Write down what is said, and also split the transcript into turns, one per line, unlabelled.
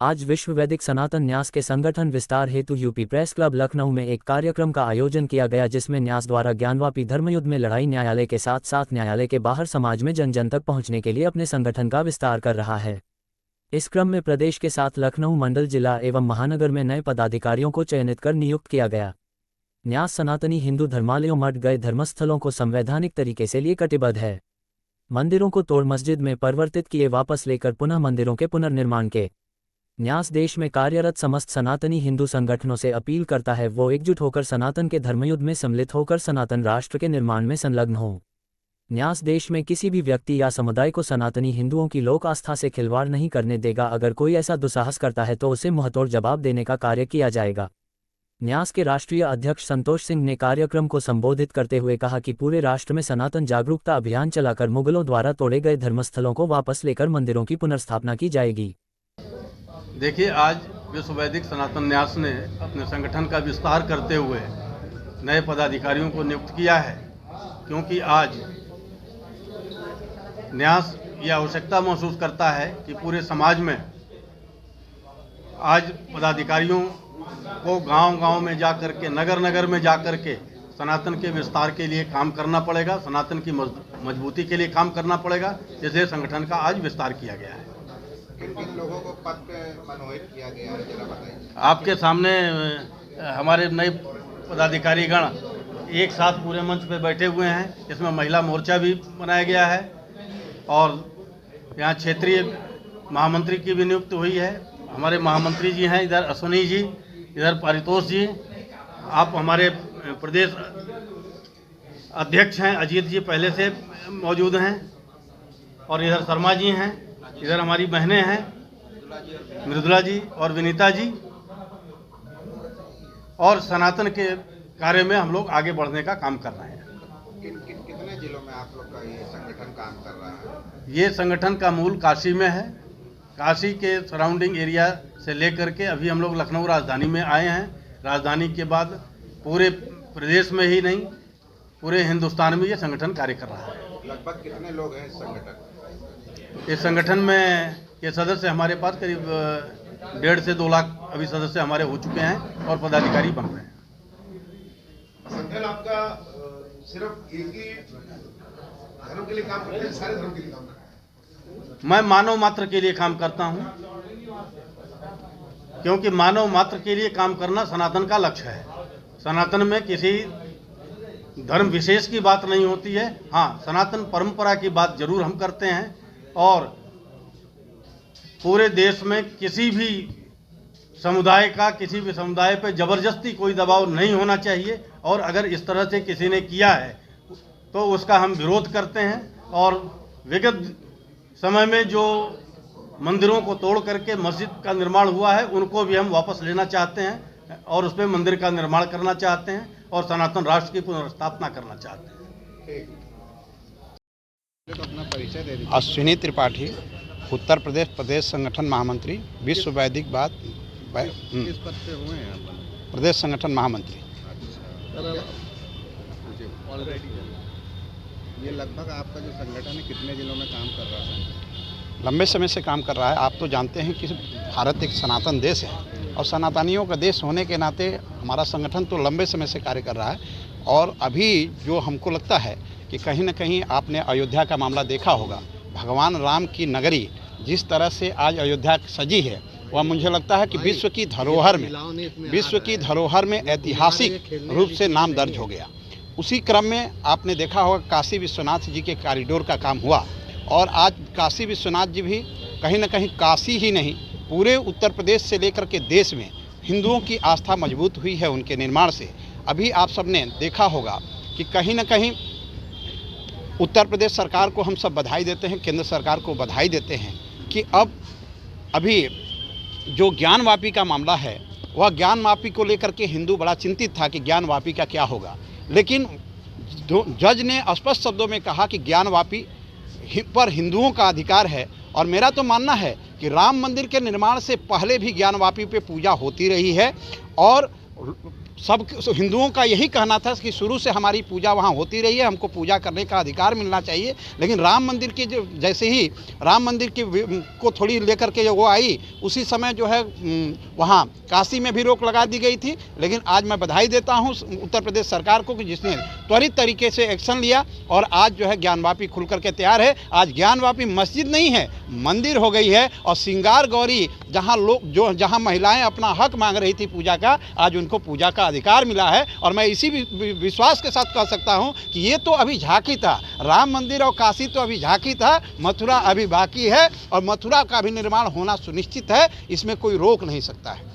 आज विश्व वैदिक सनातन न्यास के संगठन विस्तार हेतु यूपी प्रेस क्लब लखनऊ में एक कार्यक्रम का आयोजन किया गया, जिसमें न्यास द्वारा ज्ञानवापी धर्मयुद्ध में लड़ाई न्यायालय के साथ साथ न्यायालय के बाहर समाज में जन जन तक पहुंचने के लिए अपने संगठन का विस्तार कर रहा है। इस क्रम में प्रदेश के साथ लखनऊ मंडल, जिला एवं महानगर में नए पदाधिकारियों को चयनित कर नियुक्त किया गया। न्यास सनातनी हिंदू धर्मालयों, मठ गए धर्मस्थलों को संवैधानिक तरीके से लिए कटिबद्ध है। मंदिरों को तोड़ मस्जिद में परिवर्तित किए वापस लेकर पुनः मंदिरों के पुनर्निर्माण के न्यास देश में कार्यरत समस्त सनातनी हिंदू संगठनों से अपील करता है वो एकजुट होकर सनातन के धर्मयुद्ध में सम्मिलित होकर सनातन राष्ट्र के निर्माण में संलग्न हो। न्यास देश में किसी भी व्यक्ति या समुदाय को सनातनी हिंदुओं की लोक आस्था से खिलवाड़ नहीं करने देगा। अगर कोई ऐसा दुस्साहस करता है तो उसे मुंहतोड़ जवाब देने का कार्य किया जाएगा। न्यास के राष्ट्रीय अध्यक्ष संतोष सिंह ने कार्यक्रम को संबोधित करते हुए कहा कि पूरे राष्ट्र में सनातन जागरूकता अभियान चलाकर मुगलों द्वारा तोड़े गए धर्मस्थलों को वापस लेकर मंदिरों की पुनर्स्थापना की जाएगी।
देखिए, आज विश्व वैदिक सनातन न्यास ने अपने संगठन का विस्तार करते हुए नए पदाधिकारियों को नियुक्त किया है, क्योंकि आज न्यास यह आवश्यकता महसूस करता है कि पूरे समाज में आज पदाधिकारियों को गांव-गांव में जा कर के, नगर-नगर में जा कर के सनातन के विस्तार के लिए काम करना पड़ेगा, सनातन की मजबूती के लिए काम करना पड़ेगा। इसलिए संगठन का आज विस्तार किया गया है।
किन लोगों को पद पे मनोनीत किया गया है, जरा बताइए।
आपके सामने हमारे नए पदाधिकारीगण एक साथ पूरे मंच पे बैठे हुए हैं। इसमें महिला मोर्चा भी बनाया गया है और यहाँ क्षेत्रीय महामंत्री की भी नियुक्ति हुई है। हमारे महामंत्री जी हैं, इधर अश्विनी जी, इधर पारितोष जी। आप हमारे प्रदेश अध्यक्ष हैं अजीत जी, पहले से मौजूद हैं, और इधर शर्मा जी हैं, इधर हमारी बहनें हैं मृदुला जी और विनीता जी। और सनातन के कार्य में हम लोग आगे बढ़ने का काम कर रहे हैं।
कितने जिलों में आप लोग का ये संगठन काम कर रहा है?
ये संगठन का मूल काशी में है। काशी के सराउंडिंग एरिया से लेकर के अभी हम लोग लखनऊ राजधानी में आए हैं। राजधानी के बाद पूरे प्रदेश में ही नहीं, पूरे हिंदुस्तान में ये संगठन कार्य कर रहा है।
लगभग कितने लोग हैं इस संगठन?
इस संगठन में ये सदस्य हमारे पास करीब 1.5 से 2 लाख अभी सदस्य हमारे हो चुके हैं और पदाधिकारी बन रहे हैं।
संगठन आपका सिर्फ एक ही धर्म के लिए काम करता है, सारे धर्म के लिए काम करता है?
मैं मानव मात्र के लिए काम करता हूं, क्योंकि मानव मात्र के लिए काम करना सनातन का लक्ष्य है। सनातन में किसी धर्म विशेष की बात नहीं होती है। हाँ, सनातन परंपरा की बात जरूर हम करते हैं, और पूरे देश में किसी भी समुदाय का किसी भी समुदाय पर जबरदस्ती कोई दबाव नहीं होना चाहिए, और अगर इस तरह से किसी ने किया है तो उसका हम विरोध करते हैं। और विगत समय में जो मंदिरों को तोड़ करके मस्जिद का निर्माण हुआ है, उनको भी हम वापस लेना चाहते हैं और उस पर मंदिर का निर्माण करना चाहते हैं और सनातन राष्ट्र की पुनर्स्थापना करना चाहते हैं।
तो अपना परिचय दे दीजिए।
अश्विनी त्रिपाठी, उत्तर प्रदेश प्रदेश संगठन महामंत्री, विश्व वैदिक बात
किस पद पे हुए हैं आप?
प्रदेश संगठन महामंत्री।
ये लगभग आपका जो संगठन है कितने जिलों में काम कर रहा है?
लंबे समय से काम कर रहा है। आप तो जानते हैं कि भारत एक सनातन देश है, और सनातनियों का देश होने के नाते हमारा संगठन तो लंबे समय से कार्य कर रहा है। और अभी जो हमको लगता है कि कहीं न कहीं आपने अयोध्या का मामला देखा होगा। भगवान राम की नगरी जिस तरह से आज अयोध्या सजी है, वह मुझे लगता है कि विश्व की धरोहर में ऐतिहासिक रूप से नाम दर्ज हो गया। उसी क्रम में आपने देखा होगा काशी विश्वनाथ जी के कॉरिडोर का काम हुआ, और आज काशी विश्वनाथ जी भी कहीं न कहीं काशी ही नहीं, पूरे उत्तर प्रदेश से लेकर के देश में हिंदुओं की आस्था मजबूत हुई है उनके निर्माण से। अभी आप सबने देखा होगा कि कहीं न कहीं उत्तर प्रदेश सरकार को हम सब बधाई देते हैं, केंद्र सरकार को बधाई देते हैं कि अभी जो ज्ञानवापी का मामला है, वह ज्ञानवापी को लेकर के हिंदू बड़ा चिंतित था कि ज्ञानवापी का क्या होगा। लेकिन जज ने स्पष्ट शब्दों में कहा कि ज्ञानवापी पर हिंदुओं का अधिकार है। और मेरा तो मानना है कि राम मंदिर के निर्माण से पहले भी ज्ञानवापी पे पूजा होती रही है, और सब हिंदुओं का यही कहना था कि शुरू से हमारी पूजा वहाँ होती रही है, हमको पूजा करने का अधिकार मिलना चाहिए। लेकिन राम मंदिर की जो जैसे ही राम मंदिर की को थोड़ी लेकर के वो आई, उसी समय जो है वहाँ काशी में भी रोक लगा दी गई थी। लेकिन आज मैं बधाई देता हूँ उत्तर प्रदेश सरकार को कि जिसने त्वरित तरीके से एक्शन लिया और आज जो है ज्ञानवापी खुल करके तैयार है। आज ज्ञानवापी मस्जिद नहीं है, मंदिर हो गई है। और श्रृंगार गौरी जहाँ महिलाएं अपना हक मांग रही थी पूजा का, आज उनको पूजा का अधिकार मिला है। और मैं इसी विश्वास के साथ कह सकता हूं कि ये तो अभी झांकी था, राम मंदिर और काशी तो अभी झांकी था, मथुरा अभी बाकी है और मथुरा का भी निर्माण होना सुनिश्चित है, इसमें कोई रोक नहीं सकता है।